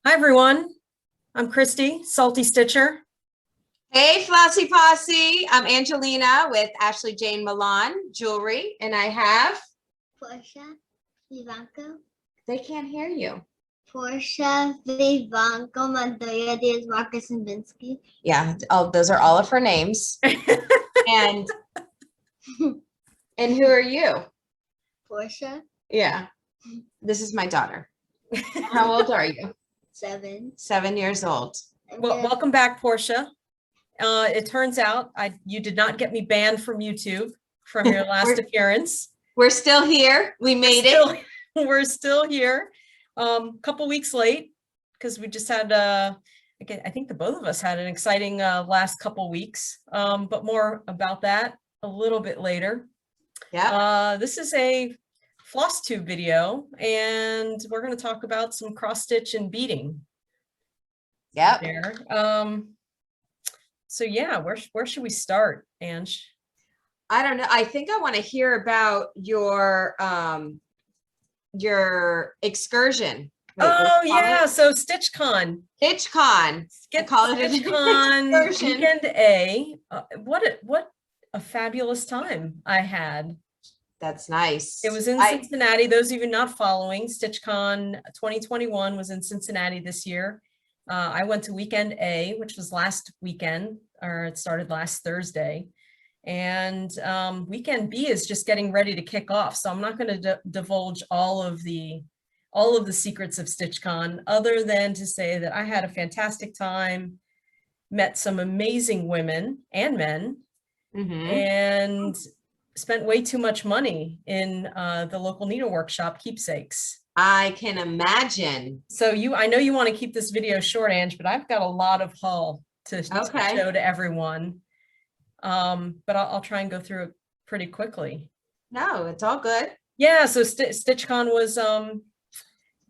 Hi everyone, I'm Christy, Salty Stitcher. Hey, Flossy Posse. I'm Angelina with Ashley Jane Milan Jewelry, and I have Porsche, Vivanco. They can't hear you. Porsche, Vivanco, Montoya, Diaz, Marcus, and Vinsky. Yeah. Oh, those are all of her names. and who are you? Porsche. Yeah. This is my daughter. How old are you? 7. 7 years old. Well, welcome back, Portia. It turns out you did not get me banned from YouTube from your last appearance. We're still here. We made it. We're still here. Couple weeks late because we just had I think the both of us had an exciting last couple weeks. But more about that a little bit later. Yeah. This is a Floss Tube video, and we're going to talk about some cross stitch and beading. Yep. There. So yeah, where should we start, Ange? I don't know. I think I want to hear about your excursion. Wait, oh yeah, so Stitchcon. Stitchcon. Call it Stitchcon weekend A. What a fabulous time I had. That's nice. It was in Cincinnati. Those of you not following, Stitchcon 2021 was in Cincinnati this year. I went to weekend A, which was last weekend, or it started last Thursday. And weekend B is just getting ready to kick off. So I'm not going to divulge all of the secrets of Stitchcon, other than to say that I had a fantastic time, met some amazing women and men, and spent way too much money in the local needlework shop Keepsakes. I can imagine. So I know you want to keep this video short, Ange, but I've got a lot of haul to show to everyone. But I'll try and go through it pretty quickly. No, it's all good. Yeah, so Stitchcon was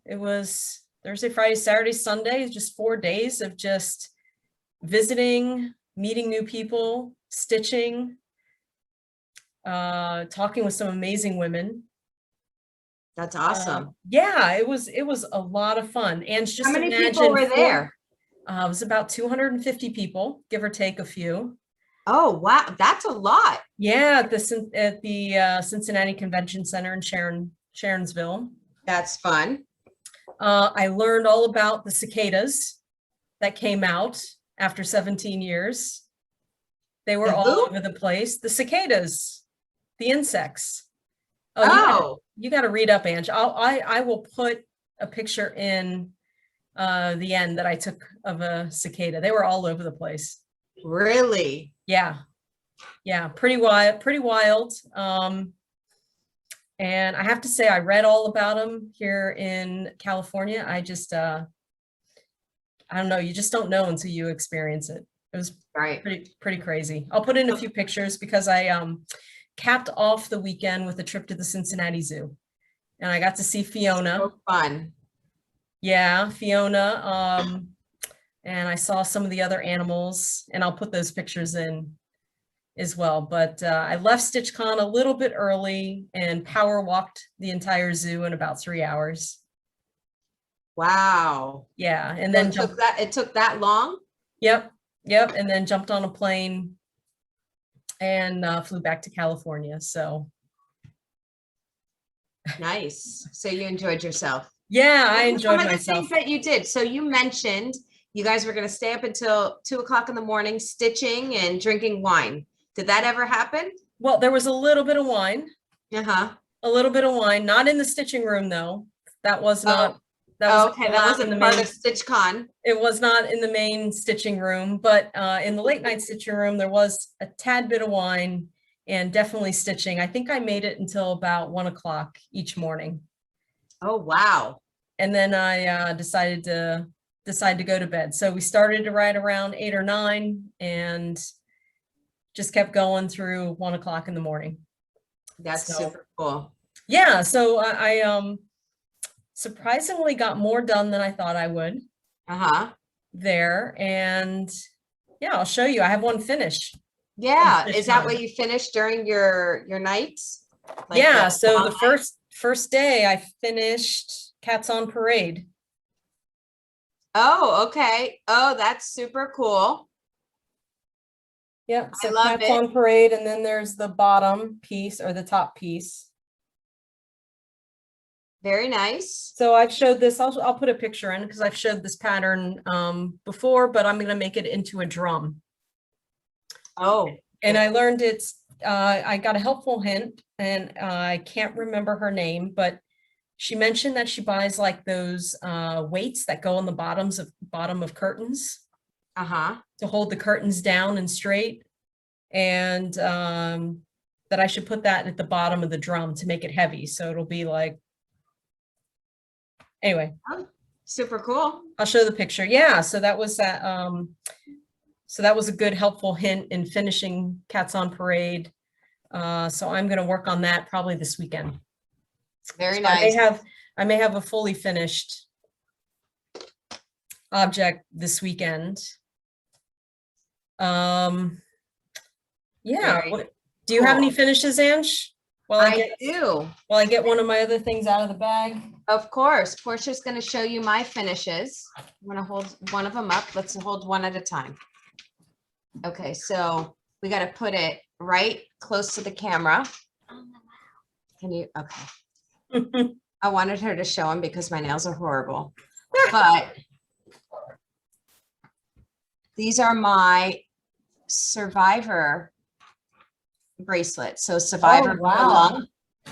it was Thursday, Friday, Saturday, Sunday, just 4 days of just visiting, meeting new people, stitching, talking with some amazing women. That's awesome. Yeah, it was a lot of fun. And just how many people were there? It was about 250 people, give or take a few. Oh wow, that's a lot. Yeah, at the Cincinnati Convention Center in Sharonsville. That's fun. I learned all about the cicadas that came out after 17 years. They were all over the place. The cicadas, the insects. Oh, you got to read up, Ange. I will put a picture in the end that I took of a cicada. They were all over the place. Really? Yeah. Pretty wild. And I have to say, I read all about them here in California. I just, I don't know. You just don't know until you experience it. It was pretty crazy. I'll put in a few pictures because I capped off the weekend with a trip to the Cincinnati Zoo, and I got to see Fiona. So fun. Yeah, Fiona. And I saw some of the other animals, and I'll put those pictures in as well. But I left Stitchcon a little bit early and power walked the entire zoo in about 3 hours. Wow. Yeah, and then it took that long? Yep. And then jumped on a plane and flew back to California. So nice. So you enjoyed yourself? Yeah, I enjoyed myself. Some of the things that you did. So you mentioned you guys were going to stay up until 2 o'clock in the morning, stitching and drinking wine. Did that ever happen? Well, there was a little bit of wine. A little bit of wine, not in the stitching room though. That was not. That wasn't part of Stitchcon. It was not in the main stitching room, but in the late night stitching room, there was a tad bit of wine and definitely stitching. I think I made it until about 1 o'clock each morning. Oh, wow. And then I decided to go to bed. So we started right around 8 or 9 and just kept going through 1 o'clock in the morning. That's super cool. Yeah. So I surprisingly got more done than I thought I would. There. And yeah, I'll show you. I have one finish. Yeah. Is that what you finished during your nights? Like yeah. So the first day I finished Cats on Parade. Oh, okay. Oh, that's super cool. Yep, so love Cats it. on Parade, and then there's the bottom piece or the top piece. Very nice. So I've showed this, I'll put a picture in because I've showed this pattern before, but I'm gonna make it into a drum. Oh, And I learned I got a helpful hint, and I can't remember her name, but she mentioned that she buys like those weights that go on the bottom of curtains uh-huh. to hold the curtains down and straight. And that I should put that at the bottom of the drum to make it heavy. So it'll be like, anyway, Super cool. I'll show the picture. Yeah, so that was that. So that was a good helpful hint in finishing Cats on Parade. So I'm going to work on that probably this weekend. Very So nice. I may have a fully finished object this weekend. Yeah. Very Do you have any cool. finishes, Ange? While I do. While I get one of my other things out of the bag. Of course. Portia's going to show you my finishes. I'm going to hold one of them up. Let's hold one at a time. Okay, so we got to put it right close to the camera. Can you? Okay. I wanted her to show them because my nails are horrible. But these are my Survivor bracelets. So Survivor wow. for lung.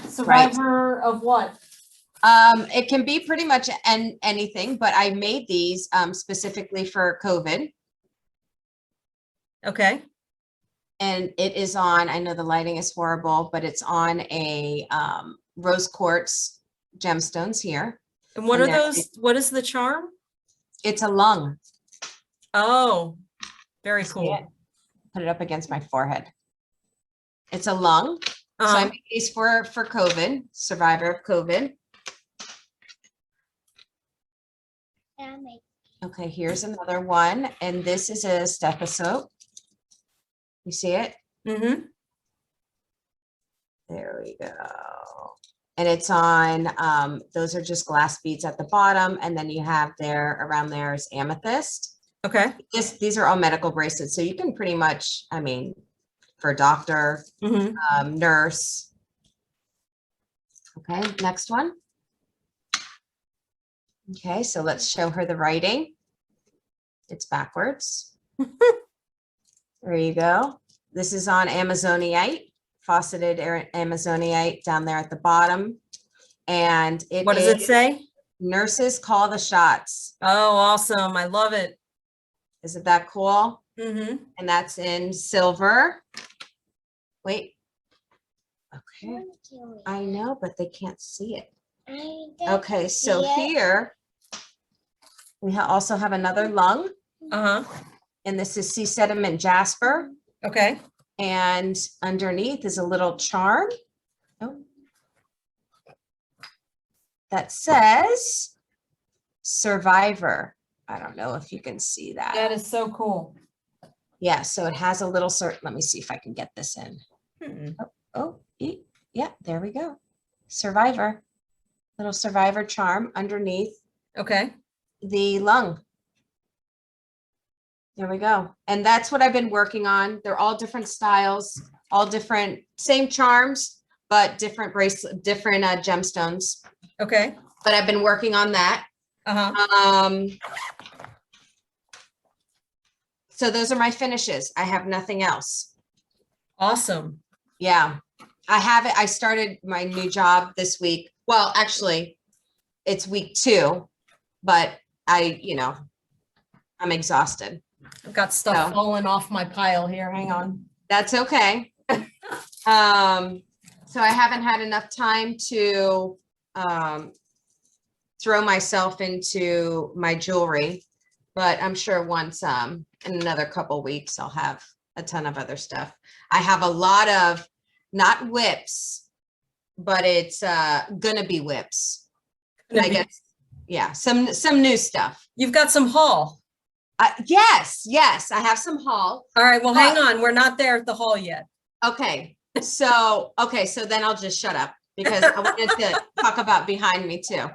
Survivor of what? It can be pretty much anything, but I made these specifically for COVID. Okay. And it is on, I know the lighting is horrible, but it's on a rose quartz gemstones here. And what And are those? What is the charm? It's a lung. Oh, very See cool. it? Put it up against my forehead. It's a lung. So I made these for COVID, Survivor of COVID. Okay, here's another one. And this is a stethoscope. You see it? Mm-hmm. There we go. And it's on, those are just glass beads at the bottom. And then you have around there is amethyst. Okay. These are all medical bracelets. So you can pretty much, I mean, for a doctor, Mm-hmm. nurse. Okay, next one. Okay, so let's show her the writing. It's backwards. There you go. This is on Amazonite, faceted Amazonite down there at the bottom. And What does it say? Nurses call the shots. Oh, awesome. I love it. Isn't that cool? Mm-hmm. And that's in silver. Wait. Okay. I know, but they can't see it. Okay, so here we also have another lung. Uh-huh. And this is sea sediment jasper. Okay. And underneath is a little charm. Oh. That says Survivor. I don't know if you can see that. That is so cool. Yeah, so it has a little let me see if I can get this in. Yeah, there we go. Survivor. Little Survivor charm underneath Okay. the lung. There we go. And that's what I've been working on. They're all different styles, all different, same charms, but different different gemstones. Okay. But I've been working on that. Uh-huh. So those are my finishes. I have nothing else. Awesome. Yeah, I have it. I started my new job this week. Well, actually, it's week 2, but I'm exhausted. I've got stuff falling off my pile here. Hang on. That's okay. So I haven't had enough time to throw myself into my jewelry, but I'm sure once in another couple weeks, I'll have a ton of other stuff. I have a lot of not whips, but it's gonna be whips. I guess, yeah, some new stuff. You've got some haul. Yes, I have some haul. All right, well, hang on. We're not there at the haul yet. Okay, so then I'll just shut up because I wanted to talk about behind me too.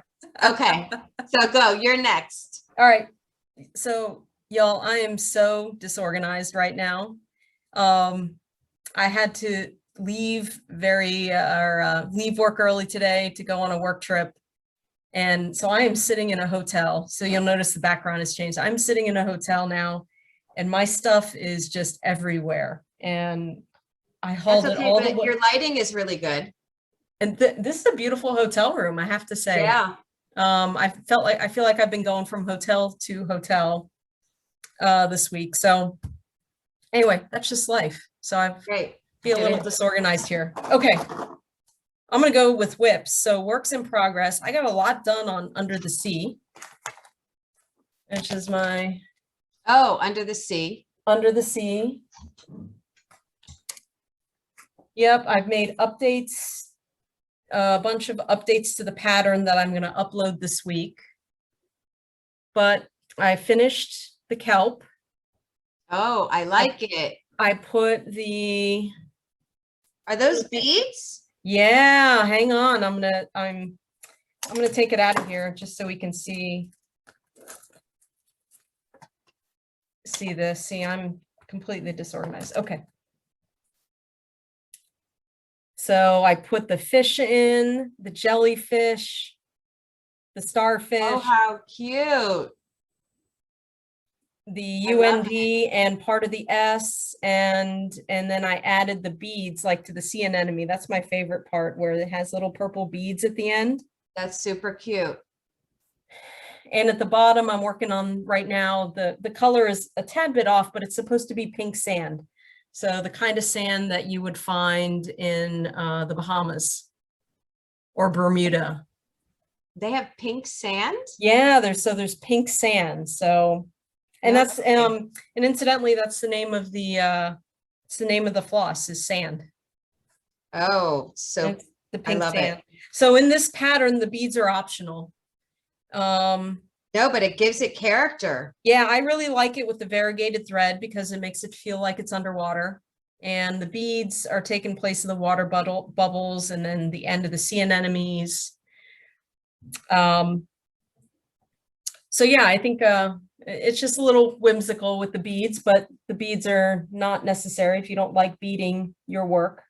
Okay, so go, you're next. All right. So y'all, I am so disorganized right now. I had to leave leave work early today to go on a work trip. And so I am sitting in a hotel. So you'll notice the background has changed. I'm sitting in a hotel now and my stuff is just everywhere. And I hauled That's it okay, all but the way. your lighting is really good. And this is a beautiful hotel room, I have to say. Yeah. I feel like I've been going from hotel to hotel this week. So anyway, that's just life. So I Great. feel a little disorganized here. Okay. I'm gonna go with whips. So works in progress. I got a lot done on Under the Sea, which is my Oh, Under the Sea. Under the Sea. Yep, I've made updates, a bunch of updates to the pattern that I'm gonna upload this week. But I finished the kelp. Oh, I like it. I put the, Are those beads? yeah, hang on. I'm gonna take it out of here just so we can see this. See, I'm completely disorganized. Okay. So I put the fish in, the jellyfish, the starfish, Oh, how cute. the I love UND and part of the S, and then I added the beads like to the sea anemone. That's my favorite part, where it has little purple beads at the end. That's super cute. And at the bottom, I'm working on right now, the color is a tad bit off, but it's supposed to be pink sand. So the kind of sand that you would find in the Bahamas or Bermuda. They have pink sand? Yeah, there's pink sand. So, and No that's way. and incidentally, that's the name of it's the name of the floss is sand. Oh, so It's the I pink love sand. it. So in this pattern, the beads are optional. No, but it gives it character. Yeah, I really like it with the variegated thread because it makes it feel like it's underwater. And the beads are taking place of the water bubbles and then the end of the sea anemones. So yeah, I think it's just a little whimsical with the beads, but the beads are not necessary if you don't like beading your work.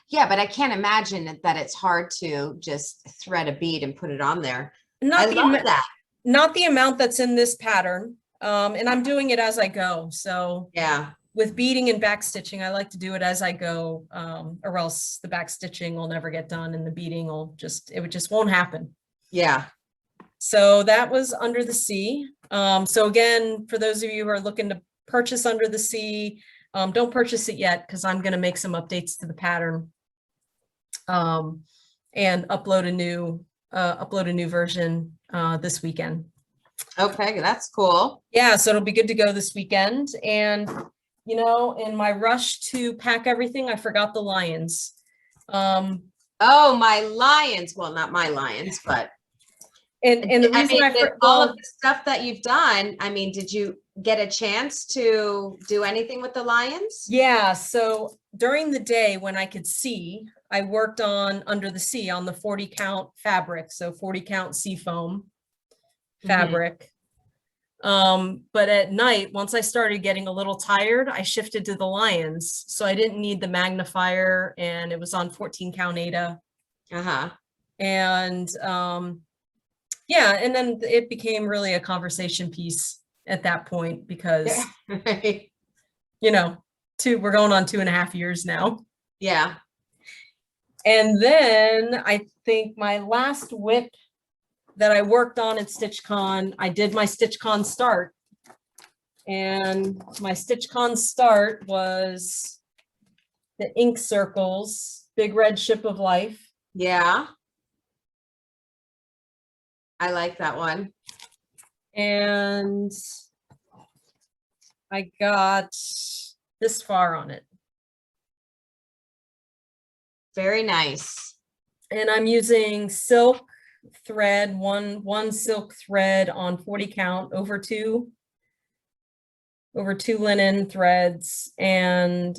Yeah, but I can't imagine that it's hard to just thread a bead and put it on there. Not I the love that. not the amount that's in this pattern. And I'm doing it as I go. So Yeah. with beading and back stitching, I like to do it as I go, or else the back stitching will never get done and the beading will it just won't happen. Yeah. So that was Under the Sea. So again, for those of you who are looking to purchase Under the Sea, don't purchase it yet because I'm going to make some updates to the pattern and upload a new version this weekend. Okay, that's cool. Yeah, so it'll be good to go this weekend. And you know, in my rush to pack everything, I forgot the lions. Oh, my lions. Well, not my lions, but And the reason all of the stuff that you've done, I mean, did you get a chance to do anything with the lions? Yeah, so during the day when I could see, I worked on Under the Sea on the 40 count fabric, so 40 count seafoam fabric. But at night, once I started getting a little tired, I shifted to the lions. So I didn't need the magnifier and it was on 14 count Aida. Uh-huh. And yeah, and then it became really a conversation piece at that point because, Right. you know, we're going on 2.5 years now. Yeah. And then I think my last whip that I worked on at Stitchcon, I did my Stitchcon start. And my Stitchcon start was the ink circles, Big Red Ship of Life. Yeah. I like that one. And I got this far on it. Very nice. And I'm using silk thread, one silk thread on 40 count over two linen threads, and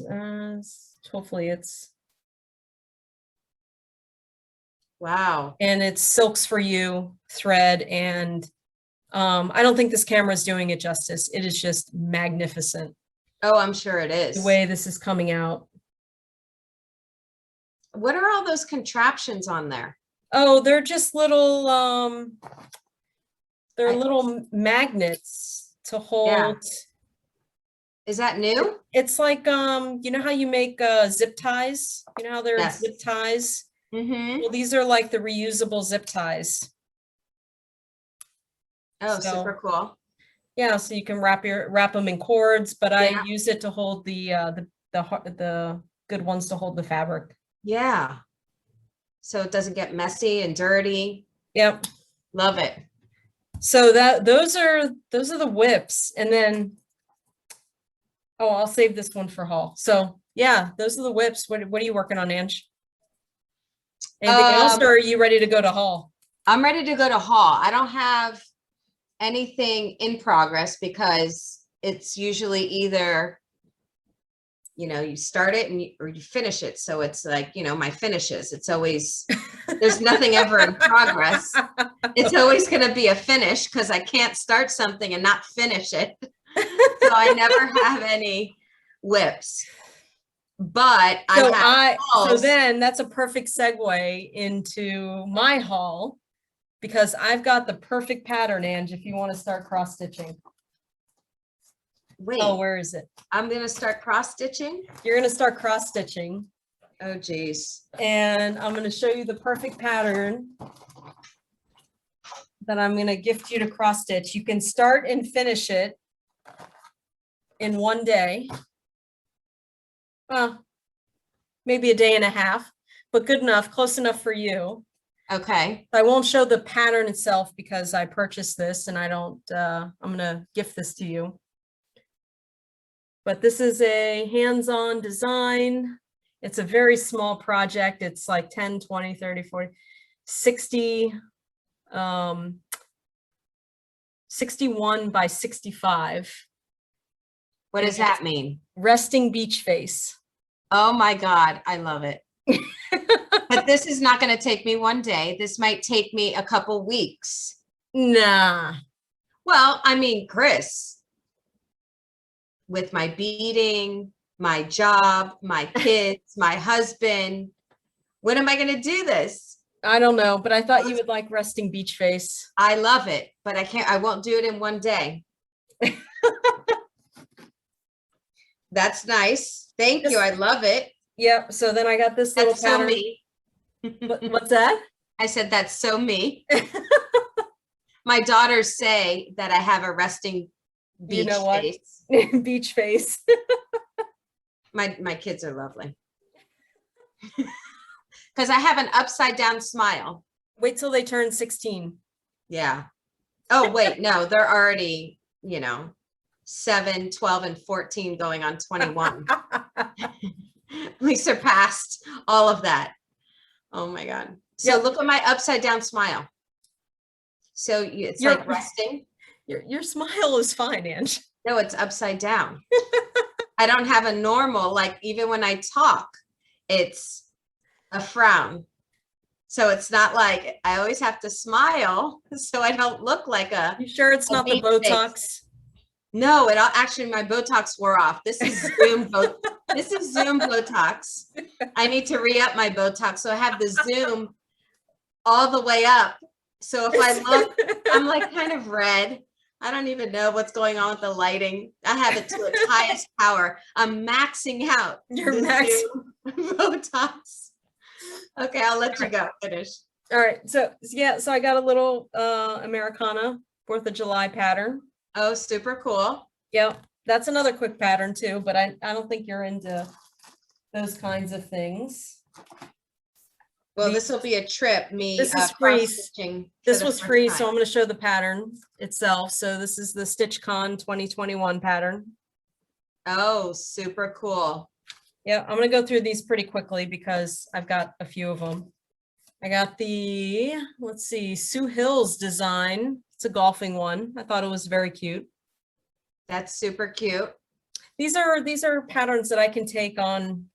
hopefully it's Wow. and it's Silks for You thread and I don't think this camera is doing it justice. It is just magnificent Oh, I'm sure it is. the way this is coming out. What are all those contraptions on there? Oh, they're just little, they're I- little magnets to hold. Is that new? It's like, you know how you make zip ties? You know how there are Yes. zip ties? Mm-hmm. Well, these are like the reusable zip ties. Oh, So- super cool. Yeah, so you can wrap them in cords, but I Yeah. use it to hold the good ones to hold the fabric. Yeah. So it doesn't get messy and dirty. Yep. Love it. So those are the whips, and then I'll save this one for haul. So yeah, those are the whips. What are you working on, Ange? Anything else, or are you ready to go to haul? I'm ready to go to haul. I don't have anything in progress because it's usually either, you start it or you finish it. So it's like, my finishes. It's always, there's nothing ever in progress. It's always going to be a finish because I can't start something and not finish it. So I never have any whips. But So I have so hauls. then that's a perfect segue into my haul, because I've got the perfect pattern, Ange, if you want to start cross stitching. Wait, Oh, where is it? I'm going to start cross stitching. You're going to start cross stitching, Oh, geez. and I'm going to show you the perfect pattern that I'm going to gift you to cross stitch. You can start and finish it in one day. Well, maybe a day and a half, but good enough, close enough for you. Okay. I won't show the pattern itself because I purchased this and I don't, I'm gonna gift this to you. But this is a hands-on design. It's a very small project. It's like 10, 20, 30, 40, 60, 61 by 65. What does that mean? Resting beach face. Oh my God, I love it. But this is not going to take me one day. This might take me a couple weeks. Nah. Well, I mean, Chris, with my beading, my job, my kids, my husband, when am I going to do this? I don't know, but I thought you would like resting beach face. I love it, but I won't do it in one day. That's nice. Thank you. I love it. Yep. So then I got this little That's so pattern. me. What's that? I said, that's so me. My daughters say that I have a resting beach You know what? face. Beach face. My kids are lovely. Because I have an upside down smile. Wait till they turn 16. Yeah. Oh, wait, no, they're already, 7, 12, and 14 going on 21. We surpassed all of that. Oh my God. So Yep. look at my upside down smile. So it's You're- like resting. Your smile is fine, Ange. No, it's upside down. I don't have a normal, like even when I talk, it's a frown. So it's not like I always have to smile so I don't look like a, You sure it's A not the beach face. Botox? no, actually my Botox wore off. This is Zoom this is Zoom Botox. I need to re-up my Botox. So I have the Zoom all the way up. So if I look, I'm like kind of red. I don't even know what's going on with the lighting. I have it to its highest power. I'm maxing out. You're the maxing. Zoom Botox. Okay, I'll let you go. Finish. All right. So yeah, so I got a little Americana 4th of July pattern. Oh, super cool. Yep. That's another quick pattern too, but I don't think you're into those kinds of things. Well, this will be a trip. This is free. cross-stitching for This the was first free, time. so I'm going to show the pattern itself. So this is the Stitchcon 2021 pattern. Oh, super cool. Yeah, I'm going to go through these pretty quickly because I've got a few of them. I got the, let's see, Sue Hill's design. It's a golfing one. I thought it was very cute. That's super cute. These are patterns that I can take on,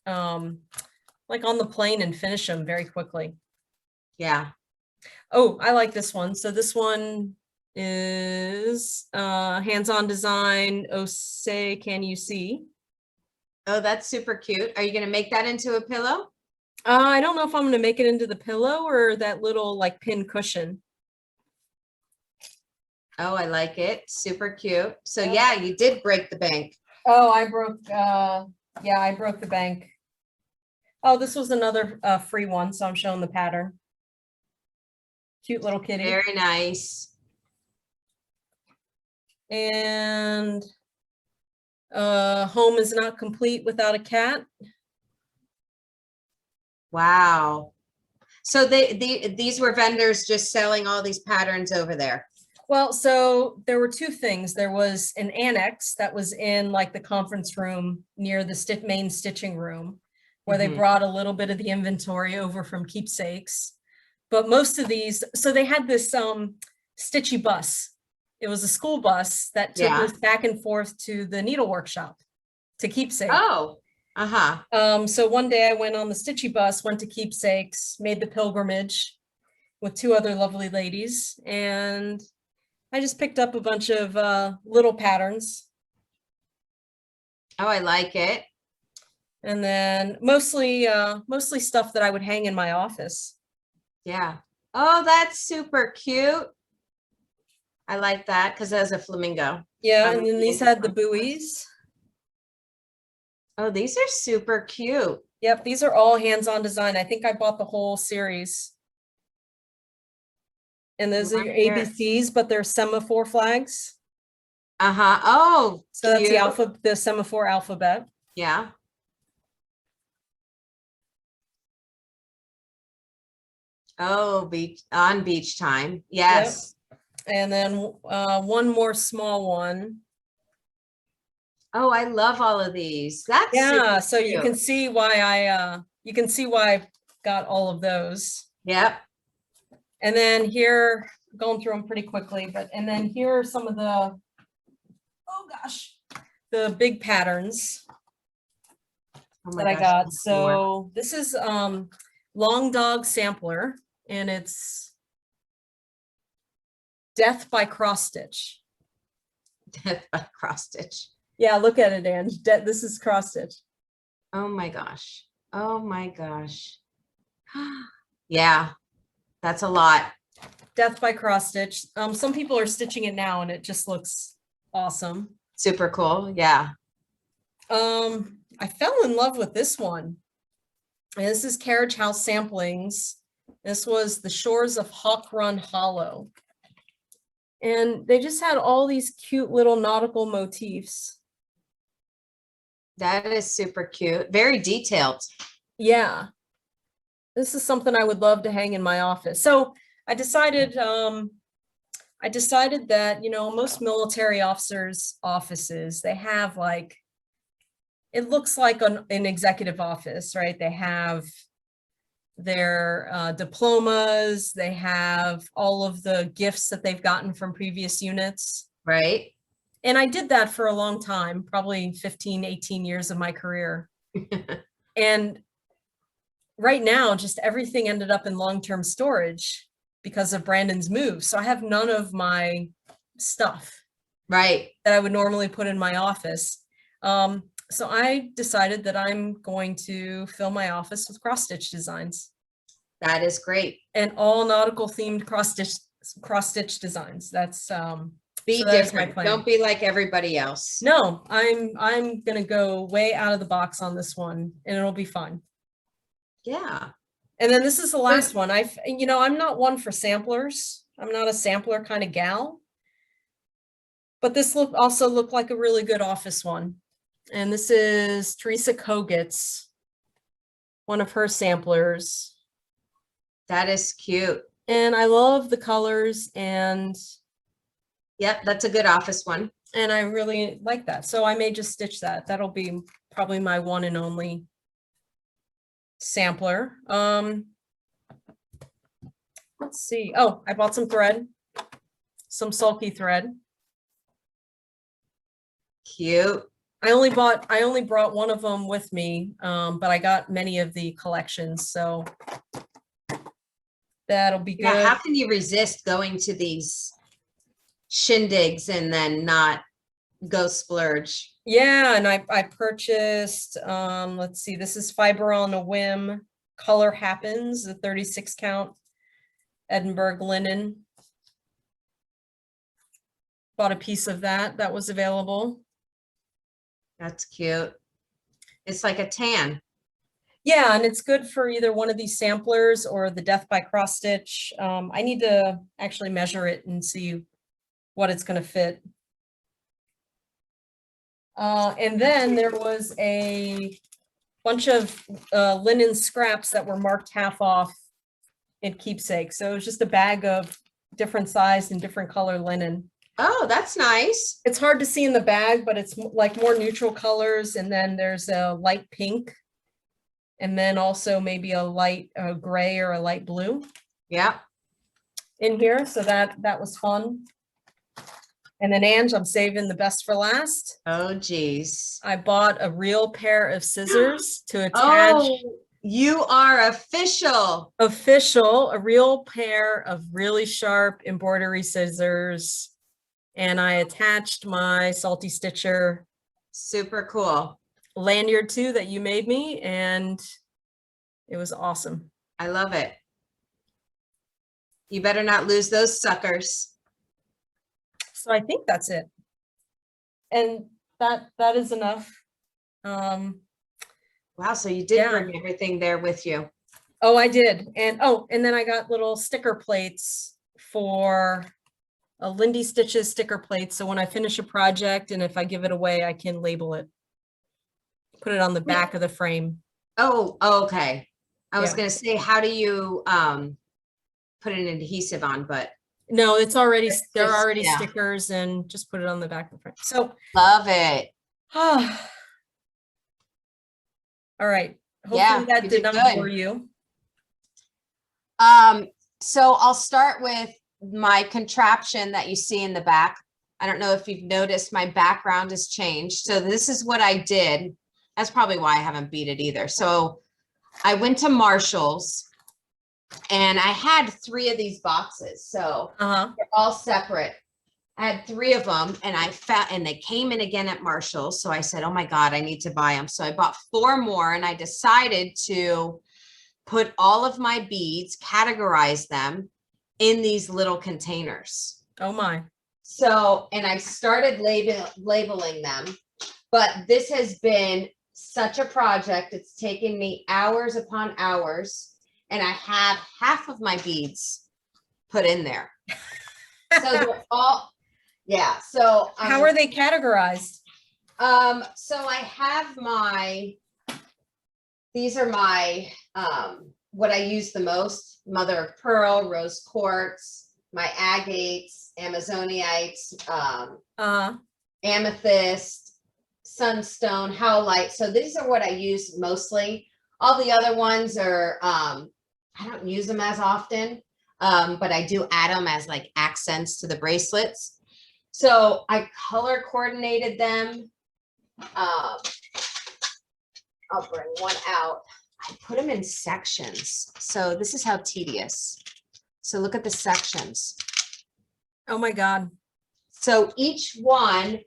like on the plane and finish them very quickly. Yeah. Oh, I like this one. So this one is hands-on design. Oh, say, can you see? Oh, that's super cute. Are you going to make that into a pillow? I don't know if I'm going to make it into the pillow or that little like pin cushion. Oh, I like it. Super cute. So yeah, you did break the bank. Oh, I broke, yeah, I broke the bank. Oh, this was another free one, so I'm showing the pattern. Cute little kitty. Very nice. And home is not complete without a cat. Wow. So these were vendors just selling all these patterns over there. Well, so there were two things. There was an annex that was in like the conference room near the main stitching room, where they brought a little bit of the inventory over from keepsakes. But most of these, so they had this stitchy bus. It was a school bus that took us back and forth to the needlework shop to keepsake. Oh, So one day I went on the stitchy bus, went to keepsakes, made the pilgrimage with two other lovely ladies, and I just picked up a bunch of little patterns. Oh, I like it. And then mostly stuff that I would hang in my office. Yeah. Oh, that's super cute. I like that because there's a flamingo. Yeah, and then these had the buoys. Oh, these are super cute. Yep, these are all hands-on design. I think I bought the whole series. And those are your ABCs, but they're semaphore flags. Oh, so that's the semaphore alphabet. Yeah. Oh, beach time. Yes. Yep. And then one more small one. Oh, I love all of these. That's so cute. You can see why I got all of those. Yep. And then here, going through them pretty quickly, and then here are some of the, oh gosh, the big patterns that I got. So this is Long Dog Sampler, and it's Death by Cross Stitch. Death by Cross Stitch. Yeah, look at it, Ange. This is cross stitch. Oh my gosh. Oh my gosh. Yeah, that's a lot. Death by cross stitch. Some people are stitching it now and it just looks awesome. Super cool. Yeah. I fell in love with this one. And this is Carriage House Samplings. This was The Shores of Hawk Run Hollow. And they just had all these cute little nautical motifs. That is super cute. Very detailed. Yeah. This is something I would love to hang in my office. So I decided that, you know, most military officers' offices, they have like, it looks like an executive office, right? They have their diplomas, they have all of the gifts that they've gotten from previous units. Right. And I did that for a long time, probably 15, 18 years of my career. And right now, just everything ended up in long-term storage because of Brandon's move. So I have none of my stuff that I would normally put in my office. So I decided that I'm going to fill my office with cross-stitch designs. That is great. And all nautical themed cross-stitch designs. That's be different. Don't be like everybody else. No, I'm gonna go way out of the box on this one, and it'll be fun. Yeah. And then this is the last one. I'm not one for samplers. I'm not a sampler kind of gal. But this also looked like a really good office one. And this is Teresa Kogut's, one of her samplers. That is cute. And I love the colors, and yep, that's a good office one. And I really like that. So I may just stitch that. That'll be probably my one and only sampler. Let's see. Oh, I bought some thread, some sulky thread. Cute. I only brought one of them with me, but I got many of the collections, so that'll be good. Yeah, how can you resist going to these shindigs and then not go splurge. Yeah, and I purchased, let's see, this is fiber on a whim. Color Happens, the 36 count Edinburgh linen. Bought a piece of that was available. That's cute. It's like a tan. Yeah, and it's good for either one of these samplers or the Death by Cross Stitch. I need to actually measure it and see what it's going to fit. And then there was a bunch of linen scraps that were marked half off in Keepsake. So it was just a bag of different size and different color linen. Oh, that's nice. It's hard to see in the bag, but it's like more neutral colors. And then there's a light pink. And then also maybe a light gray or a light blue. Yeah. In here. So that was fun. And then Ange, I'm saving the best for last. Oh, geez. I bought a real pair of scissors to attach. Oh, you are official. A real pair of really sharp embroidery scissors. And I attached my Salty Stitcher Super cool. lanyard too that you made me, and it was awesome. I love it. You better not lose those suckers. So I think that's it. And that is enough. Wow, so you did Yeah. bring everything there with you. Oh, I did. And and then I got little sticker plates for Lindy Stitches sticker plates. So when I finish a project and if I give it away, I can label it. Put it on the back of the frame. Oh, okay. I was Yeah. going to say, how do you put an adhesive on, but No, it's already, there are just- already yeah. stickers, and just put it on the back of the frame. So, love it. all right. Yeah, Hopefully that you did did not good. bore you. So I'll start with my contraption that you see in the back. I don't know if you've noticed my background has changed. So this is what I did. That's probably why I haven't beat it either. So I went to Marshall's and I had 3 of these boxes. So Uh-huh. they're all separate. I had 3 of them and I found, and they came in again at Marshall's. So I said, oh my God, I need to buy them. So I bought 4 more and I decided to put all of my beads, categorize them in these little containers. Oh my. So, and I started labeling them, but this has been such a project. It's taken me hours upon hours, and I have half of my beads put in there. So they're all, yeah. So How are they categorized? so I have these are my, what I use the most: mother of pearl, rose quartz, my agates, amazonites, amethyst, sunstone, howlite. So these are what I use mostly. All the other ones are, I don't use them as often, but I do add them as like accents to the bracelets. So I color coordinated them. I'll bring one out. I put them in sections. So this is how tedious. So look at the sections. Oh my God. So each one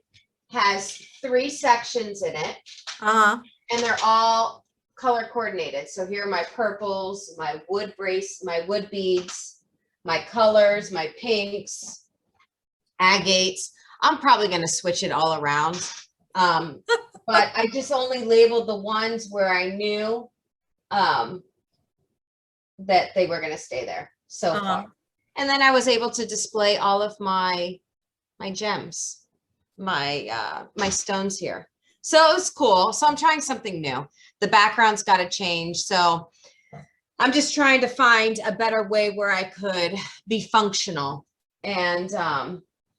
has 3 sections in it, Uh-huh. and they're all color coordinated. So here are my purples, my wood beads, my colors, my pinks, agates. I'm probably going to switch it all around. But I just only labeled the ones where I knew that they were going to stay there so far. And then I was able to display all of my gems, my stones here. So it was cool. So I'm trying something new. The background's got to change. So I'm just trying to find a better way where I could be functional. And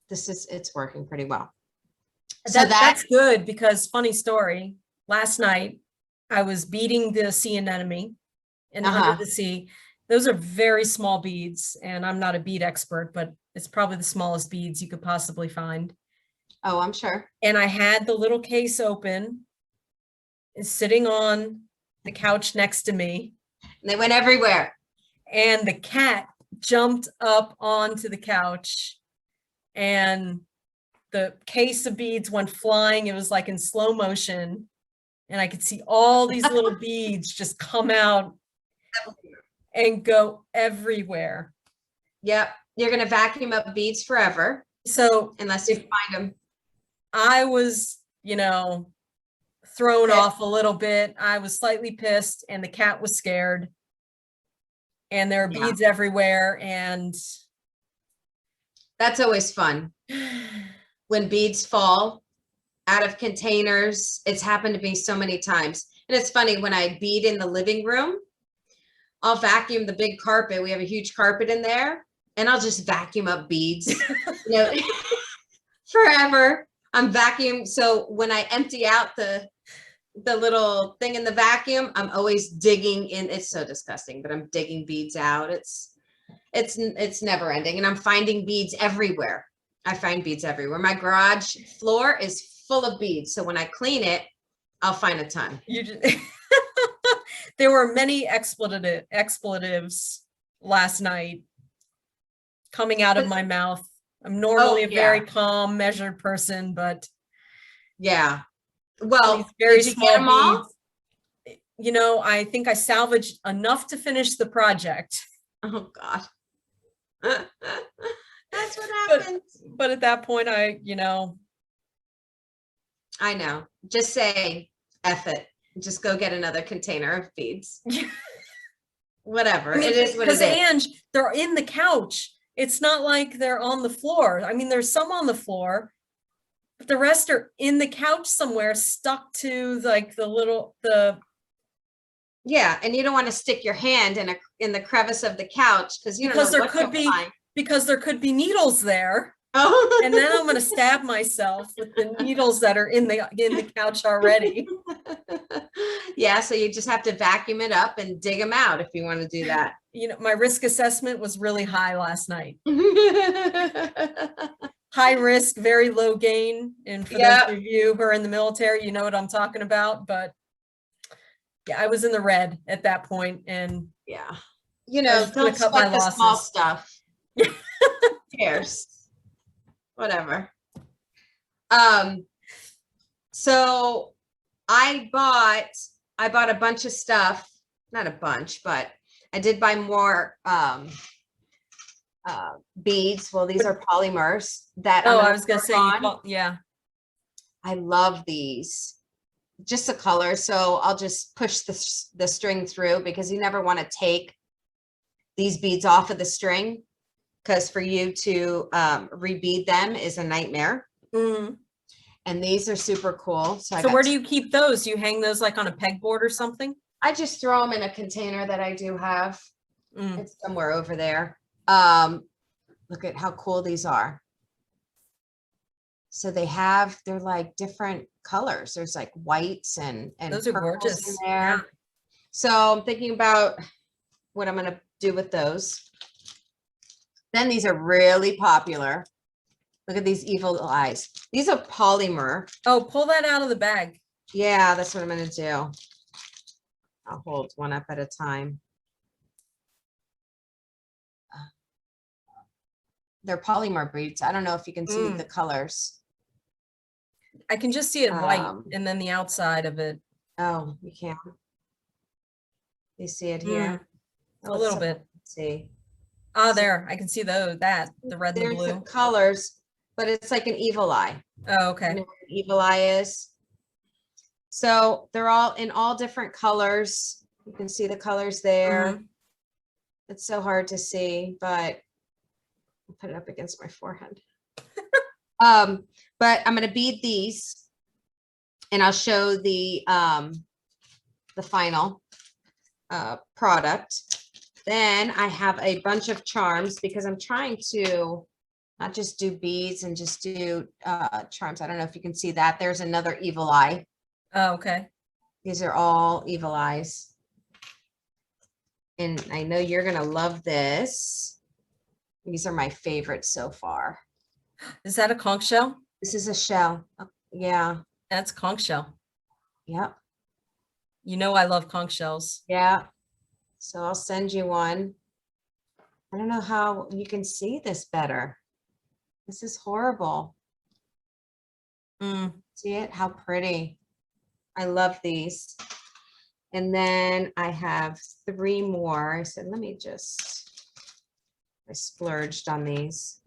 it's working pretty well. So That's good, because funny story, last night I was beading the sea anemone and under the sea. Those are very small beads, and I'm not a bead expert, but it's probably the smallest beads you could possibly find. Oh, I'm sure. And I had the little case open, sitting on the couch next to me. And they went everywhere. And the cat jumped up onto the couch and the case of beads went flying. It was like in slow motion. And I could see all these little beads just come out and go everywhere. Yep. You're going to vacuum up beads forever. So unless you find them. I was, thrown Pissed. off a little bit. I was slightly pissed and the cat was scared. And there are Yeah. beads everywhere. And That's always fun. When beads fall out of containers, it's happened to me so many times. And it's funny, when I bead in the living room, I'll vacuum the big carpet. We have a huge carpet in there, and I'll just vacuum up beads. Forever. I'm vacuum. So when I empty out the little thing in the vacuum, I'm always digging in. It's so disgusting, but I'm digging beads out. It's never ending. And I'm finding beads everywhere. I find beads everywhere. My garage floor is full of beads. So when I clean it, I'll find a ton. There were many expletives last night coming out of my mouth. I'm normally a very calm, measured person, but yeah. Well, these very did you get them all? beads, I think I salvaged enough to finish the project. Oh God. That's what happens. But at that point, I know. Just say, F it. Just go get another container of beads. Whatever. It is what it is. Because Ange, they're in the couch. It's not like they're on the floor. I mean, there's some on the floor, but the rest are in the couch somewhere, stuck to like the. Yeah, and you don't want to stick your hand in the crevice of the couch because you don't know what you'll find. Because there could be needles there. Oh. And then I'm going to stab myself with the needles that are in the couch already. Yeah, so you just have to vacuum it up and dig them out if you want to do that. My risk assessment was really high last night. High risk, very low gain. And for those of you who are in the military, you know what I'm talking about. But yeah, I was in the red at that point, and yeah, don't cut my sweat the losses. small stuff. Cares. Whatever. So I bought a bunch of stuff, not a bunch, but I did buy more beads. Well, these are polymers that I was gonna say, yeah. I love these, just the color. So I'll just push the string through because you never want to take these beads off of the string, because for you to rebead them is a nightmare. Mm. And these are super cool. So where do you keep those? You hang those like on a pegboard or something? I just throw them in a container that I do have. Mm. It's somewhere over there. Look at how cool these are. So they're like different colors. There's like whites and those are gorgeous in there. Yeah. So I'm thinking about what I'm going to do with those. Then these are really popular. Look at these evil eyes. These are polymer. Oh, pull that out of the bag. Yeah, that's what I'm going to do. I'll hold one up at a time. They're polymer beads. I don't know if you can see the colors. I can just see it white, and then the outside of it. Oh, you can't. You see it here? A little bit. Let's see. Oh, there. I can see the red and the blue. There's the colors, but it's like an evil eye. Oh, okay. You know what an evil eye is? So they're all in all different colors. You can see the colors there. Mm-hmm. It's so hard to see, but I'll put it up against my forehead. But I'm going to bead these, and I'll show the final product. Then I have a bunch of charms because I'm trying to not just do beads and just do charms. I don't know if you can see that. There's another evil eye. Oh, okay. These are all evil eyes. And I know you're going to love this. These are my favorites so far. Is that a conch shell? This is a shell. Yeah. That's conch shell. Yep. You know I love conch shells. Yeah. So I'll send you one. I don't know how you can see this better. This is horrible. Mm. See it? How pretty. I love these. And then I have 3 more. I said, let me just, I splurged on these.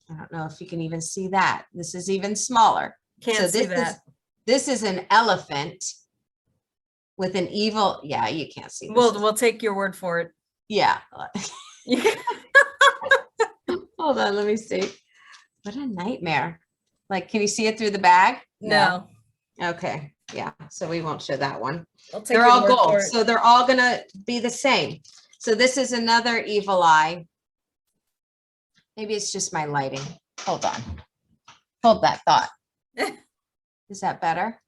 I don't know if you can even see that. This is even smaller. Can't see that. This is an elephant with an evil, yeah, you can't see this. We'll take your word for it. Yeah. Hold on, let me see. What a nightmare. Like, can you see it through the bag? No. Okay. Yeah. So we won't show that one. I'll take They're your all word for gold. it. So they're all going to be the same. So this is another evil eye. Maybe it's just my lighting. Hold on. Hold that thought. Is that better?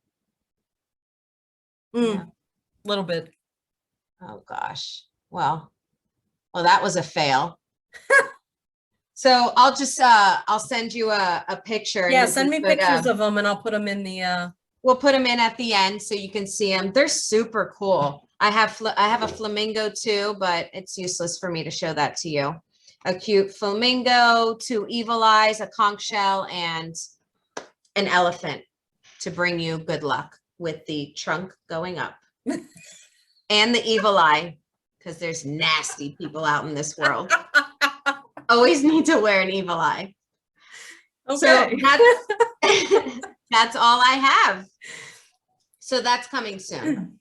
Mm, little bit. Oh gosh. Well, that was a fail. So I'll just I'll send you a picture. Yeah, and send me we could, pictures of them and I'll put them in the we'll put them in at the end so you can see them. They're super cool. I have a flamingo too, but it's useless for me to show that to you. A cute flamingo, 2 evil eyes, a conch shell, and an elephant to bring you good luck with the trunk going up. And the evil eye, because there's nasty people out in this world. Always need to wear an evil eye. Okay. So that's all I have. So that's coming soon.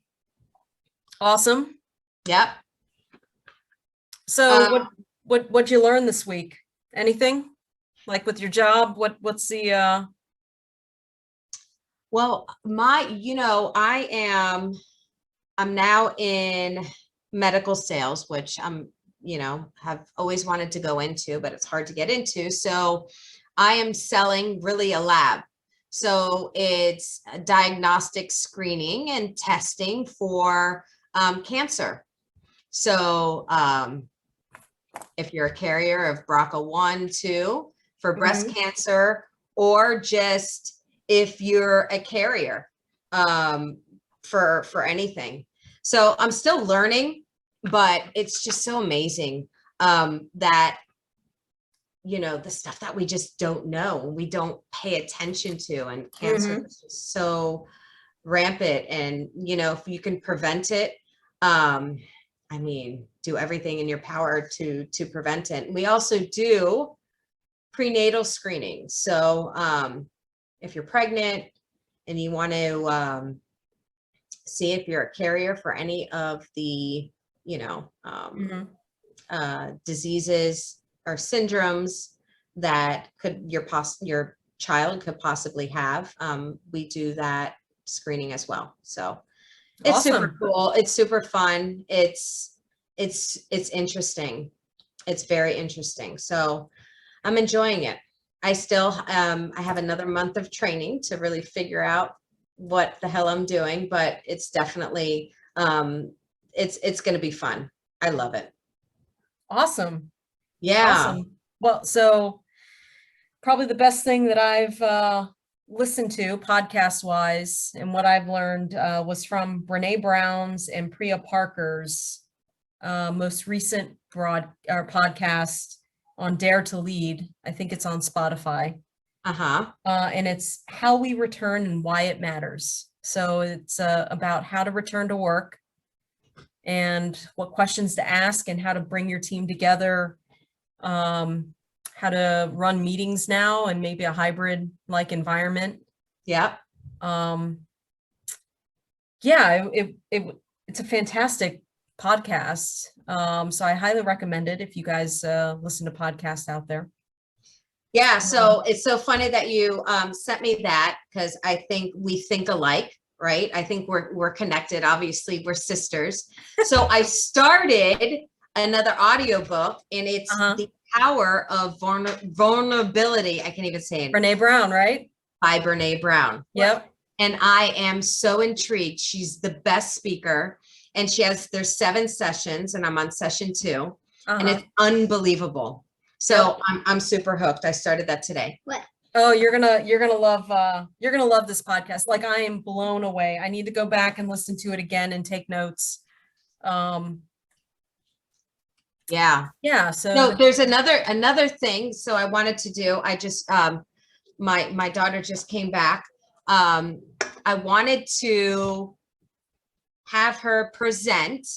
Awesome. Yep. So what'd you learn this week? Anything? Like with your job? What's the Well, I'm now in medical sales, which have always wanted to go into, but it's hard to get into. So I am selling really a lab. So it's a diagnostic screening and testing for cancer. So if you're a carrier of BRCA1, 2 for breast cancer, or just if you're a carrier for anything. So I'm still learning, but it's just so amazing that, the stuff that we just don't know, we don't pay attention to, and cancer is just so rampant. And, if you can prevent it, do everything in your power to prevent it. And we also do prenatal screening. So if you're pregnant and you want to see if you're a carrier for any of the, diseases or syndromes that your child could possibly have, we do that screening as well. So it's super cool. It's super fun. It's interesting. It's very interesting. So I'm enjoying it. I still, I have another month of training to really figure out what the hell I'm doing, but it's definitely, it's going to be fun. I love it. Awesome. Yeah. Awesome. Well, so probably the best thing that I've listened to podcast wise and what I've learned was from Brene Brown's and Priya Parker's most recent podcast on Dare to Lead. I think it's on Spotify. And it's how we return and why it matters. So it's about how to return to work and what questions to ask and how to bring your team together, how to run meetings now and maybe a hybrid like environment. Yep. Yeah, it's a fantastic podcast. So I highly recommend it if you guys listen to podcasts out there. Yeah, so it's so funny that you sent me that, because I think we think alike, right? I think we're connected. Obviously, we're sisters. So I started another audiobook, and it's The Power of Vulnerability. I can't even say it. Brene Brown, right? By Brene Brown. Yep. And I am so intrigued. She's the best speaker, and there's 7 sessions, and I'm on session 2, and it's unbelievable. So I'm super hooked. I started that today. What? Oh, you're gonna love this podcast. Like, I am blown away. I need to go back and listen to it again and take notes. Yeah. Yeah, so No, there's another thing. So I wanted to do, I just, my daughter just came back. I wanted to have her present,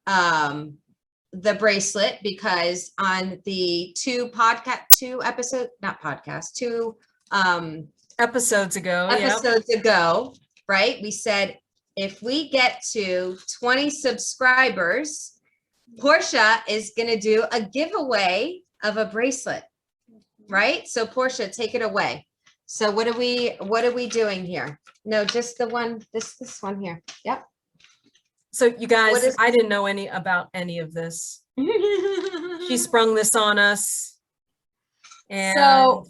the bracelet, because on the two episodes ago, yeah. episodes ago, right? We said, if we get to 20 subscribers, Portia is going to do a giveaway of a bracelet, right? So Portia, take it away. So what are we doing here? No, just the one, this one here. Yep. So you guys, What is- I didn't know about any of this. She sprung this on us. And So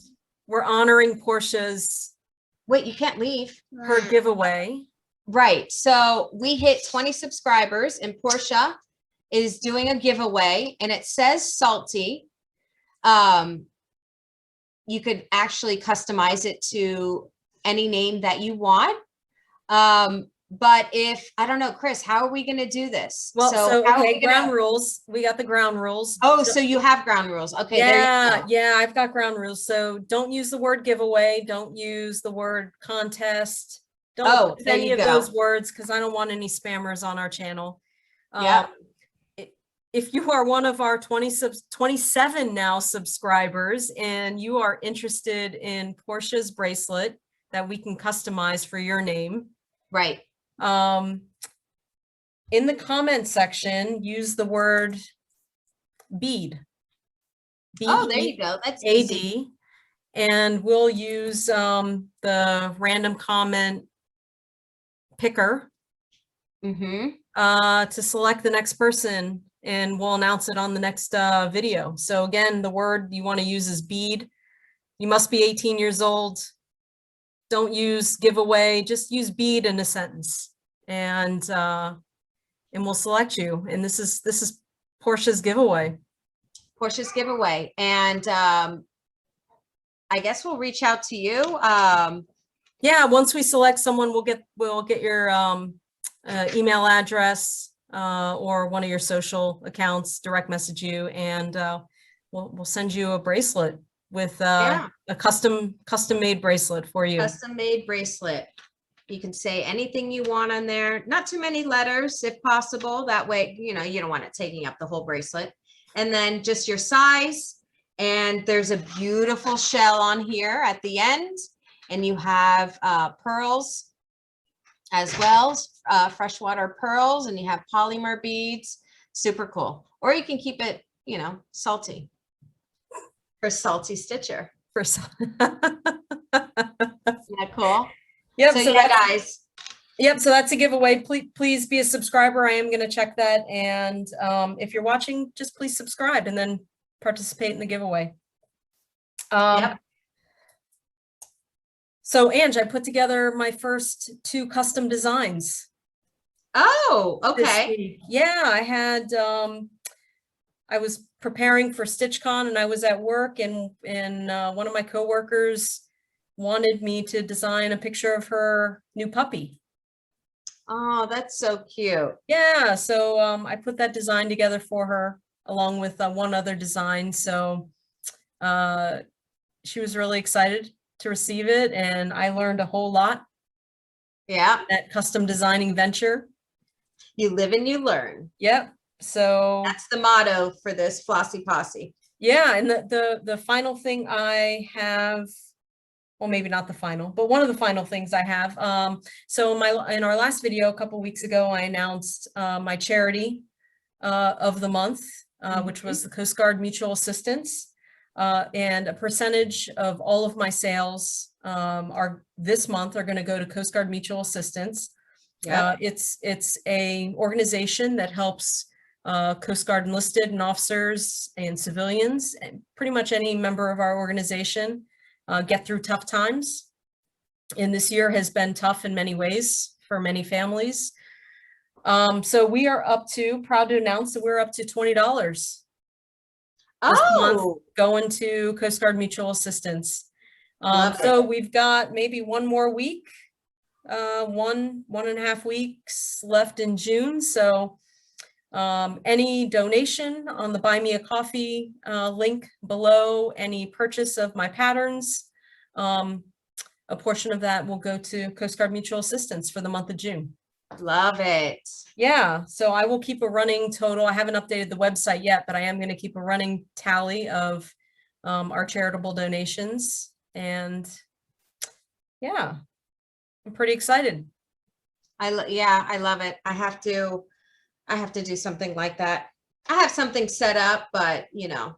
we're honoring Portia's wait, you can't leave. her giveaway. Right. So we hit 20 subscribers and Portia is doing a giveaway and it says salty. You could actually customize it to any name that you want. But if, I don't know, Chris, how are we going to do this? Well, so how are okay, we gonna- ground rules. We got the ground rules. Oh, so you have ground rules. Okay. There you go. Yeah, I've got ground rules. So don't use the word giveaway. Don't use the word contest. Don't use there any you of go. those words because I don't want any spammers on our channel. Yeah. If you are one of our 27 now subscribers and you are interested in Portia's bracelet that we can customize for your name, Right. in the comment section, use the word bead. Oh, there you go. That's easy. AD, and we'll use the random comment picker to select the next person, and we'll announce it on the next video. So again, the word you want to use is bead. You must be 18 years old. Don't use giveaway, just use bead in a sentence, and we'll select you. And this is Portia's giveaway. Portia's giveaway. And I guess we'll reach out to you. Yeah, once we select someone, we'll get your email address or one of your social accounts, direct message you, and we'll send you a bracelet with a custom made bracelet for you. Custom made bracelet. You can say anything you want on there. Not too many letters if possible. That way, you don't want it taking up the whole bracelet. And then just your size. And there's a beautiful shell on here at the end. And you have pearls as well, freshwater pearls, and you have polymer beads. Super cool. Or you can keep it, salty for salty stitcher. Isn't that cool? Yep. So So yeah, guys. Yep. So that's a giveaway. Please be a subscriber. I am going to check that. And if you're watching, just please subscribe and then participate in the giveaway. Yep. So Ange, I put together my first 2 custom designs. Oh, this okay. week. Yeah, I had I was preparing for Stitchcon and I was at work, and one of my coworkers wanted me to design a picture of her new puppy. Oh, that's so cute. Yeah, so I put that design together for her along with one other design. So she was really excited to receive it, and I learned a whole lot. Yeah. That custom designing venture. You live and you learn. Yep. So That's the motto for this Flossy Posse. yeah, and the final thing I have, well, maybe not the final, but one of the final things I have. So in our last video a couple weeks ago, I announced my charity of the month, which was the Coast Guard Mutual Assistance, and a percentage of all of my sales this month are going to go to Coast Guard Mutual Assistance. Yeah. It's a organization that helps Coast Guard enlisted and officers and civilians, and pretty much any member of our organization get through tough times. And this year has been tough in many ways for many families. So we are proud to announce that we're up to $20 this month going to Coast Guard Mutual Assistance. So we've got maybe one more week, 1.5 weeks left in June. So Any donation on the Buy Me a Coffee link below, any purchase of my patterns, a portion of that will go to Coast Guard Mutual Assistance for the month of June. Love it. Yeah, so I will keep a running total. I haven't updated the website yet, but I am going to keep a running tally of our charitable donations. And yeah, I'm pretty excited. Yeah, I love it. I have to do something like that. I have something set up, but you know,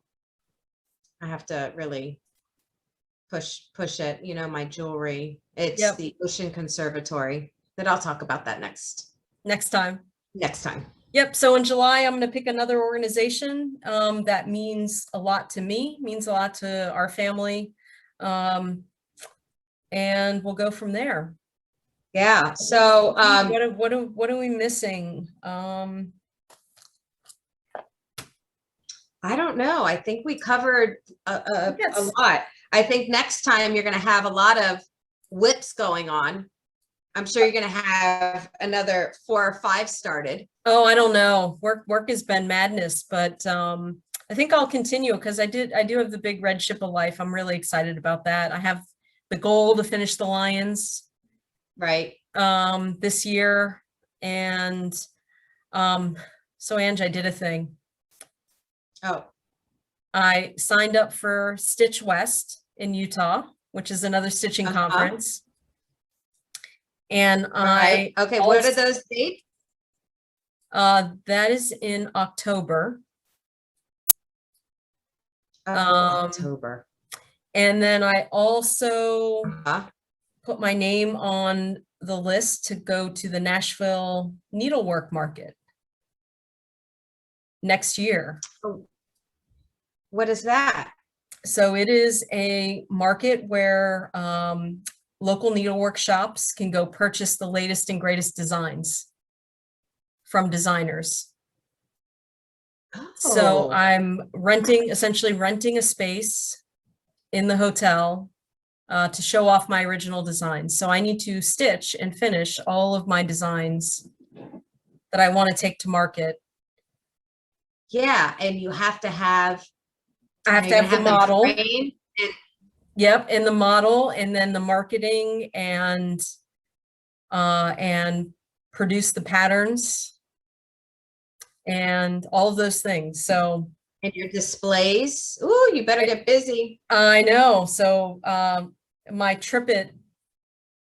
I have to really push it, you know, my jewelry. It's Yep. the Ocean Conservatory, but I'll talk about that next time. Yep. So in July, I'm going to pick another organization that means a lot to me, means a lot to our family. And we'll go from there. Yeah. So what are we missing? I don't know. I think we covered a lot. I think next time you're going to have a lot of whips going on. I'm sure you're going to have another 4 or 5 started. Oh, I don't know. Work has been madness, but I think I'll continue because I do have the big red ship of life. I'm really excited about that. I have the goal to finish the Lions this year. And so Ange, I did a thing. Oh. I signed up for Stitch West in Utah, which is another stitching conference. And okay, what are those dates? That is in October. October. And then I also put my name on the list to go to the Nashville Needlework Market next year. Oh. What is that? So it is a market where local needlework shops can go purchase the latest and greatest designs from designers. Oh. So I'm essentially renting a space in the hotel to show off my original designs. So I need to stitch and finish all of my designs that I want to take to market. Yeah, and you have to have I have to have the model. Yep, and the model, and then the marketing, and produce the patterns, and all of those things. So and your displays. Ooh, you better get busy. I know. So my TripIt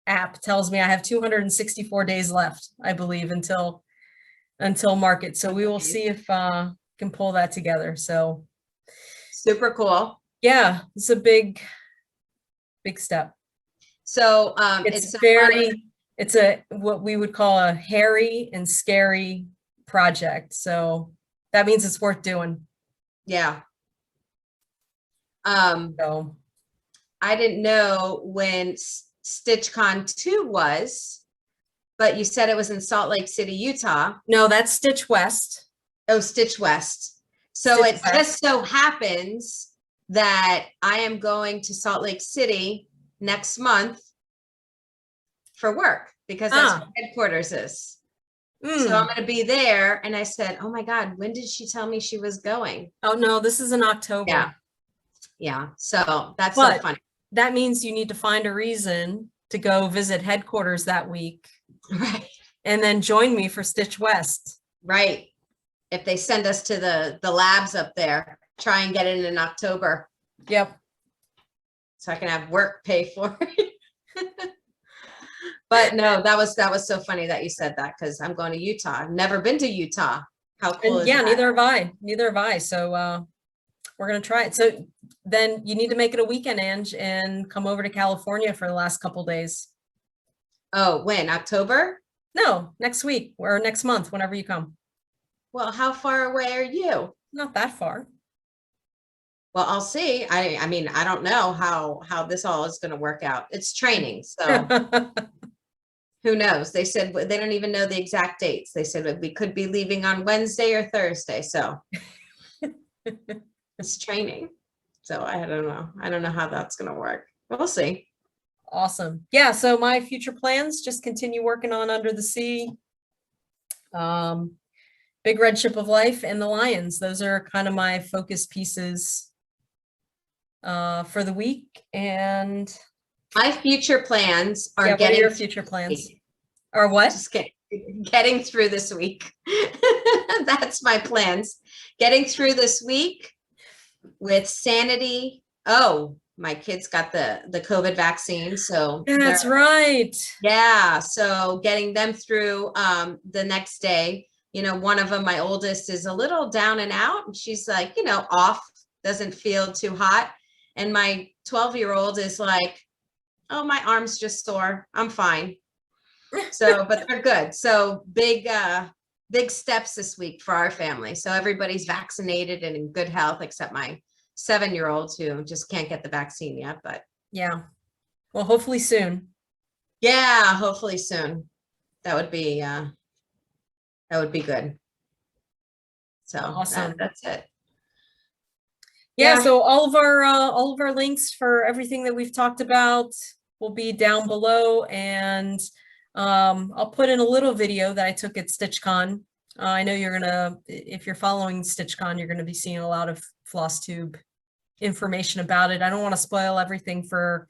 app tells me I have 264 days left, I believe, until market. So we will see if can pull that together. So super cool. Yeah, it's a big step. So it's what we would call a hairy and scary project. So that means it's worth doing. Yeah. So I didn't know when Stitchcon 2 was, but you said it was in Salt Lake City, Utah. No, that's Stitch West. Oh, Stitch West. So Stitch it just so happens that I am going to Salt Lake City next month for work because that's where headquarters is. So I'm going to be there. And I said, oh my God, when did she tell me she was going? Oh no, this is in October. Yeah. Yeah. So that's so funny. That means you need to find a reason to go visit headquarters that week. Right. And then join me for Stitch West. Right. If they send us to the labs up there, try and get it in October. Yep. So I can have work pay for it. But no, that was so funny that you said that because I'm going to Utah. I've never been to Utah. How cool is that? Neither have I. So we're going to try it. So then you need to make it a weekend, Ange, and come over to California for the last couple days. Oh, when? October? No, next week or next month, whenever you come. Well, how far away are you? Not that far. Well, I'll see. I mean, I don't know how this all is going to work out. It's training, so who knows? They said they don't even know the exact dates. They said we could be leaving on Wednesday or Thursday, so it's training. So I don't know. I don't know how that's going to work. We'll see. Awesome. Yeah. So my future plans, just continue working on Under the Sea. Big Red Ship of Life and the Lions. Those are kind of my focus pieces for the week. And My future plans are yeah, what are getting your future plans? Or what? just getting through this week. That's my plans. Getting through this week with sanity. Oh, my kids got the COVID vaccine, so That's right. yeah. So getting them through the next day. You know, one of them, my oldest, is a little down and out, and she's like, you know, off, doesn't feel too hot. And my 12-year-old is like, oh, my arm's just sore. I'm fine. So, but they're good. So big steps this week for our family. So everybody's vaccinated and in good health, except my 7-year-old who just can't get the vaccine yet. But Yeah. Well, hopefully soon. yeah, hopefully soon. That would be good. So Awesome. that's it. Yeah, Yeah. so all of our links for everything that we've talked about will be down below, and I'll put in a little video that I took at Stitchcon. I know you're gonna, if you're following Stitchcon, you're gonna be seeing a lot of Floss Tube information about it. I don't want to spoil everything for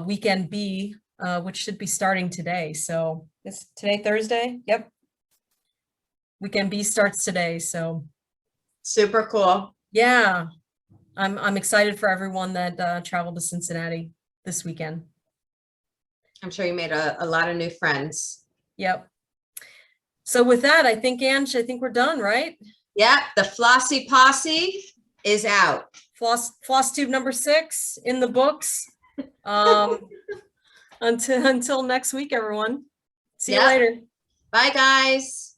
weekend B, which should be starting today. So is today Thursday? Yep. Weekend B starts today. So Super cool. yeah, I'm excited for everyone that traveled to Cincinnati this weekend. I'm sure you made a lot of new friends. Yep. So with that, I think, Ange, I think we're done, right? Yeah, the Flossy Posse is out. Floss Tube number 6 in the books. Until next week, everyone. See you Yep. later. Bye, guys.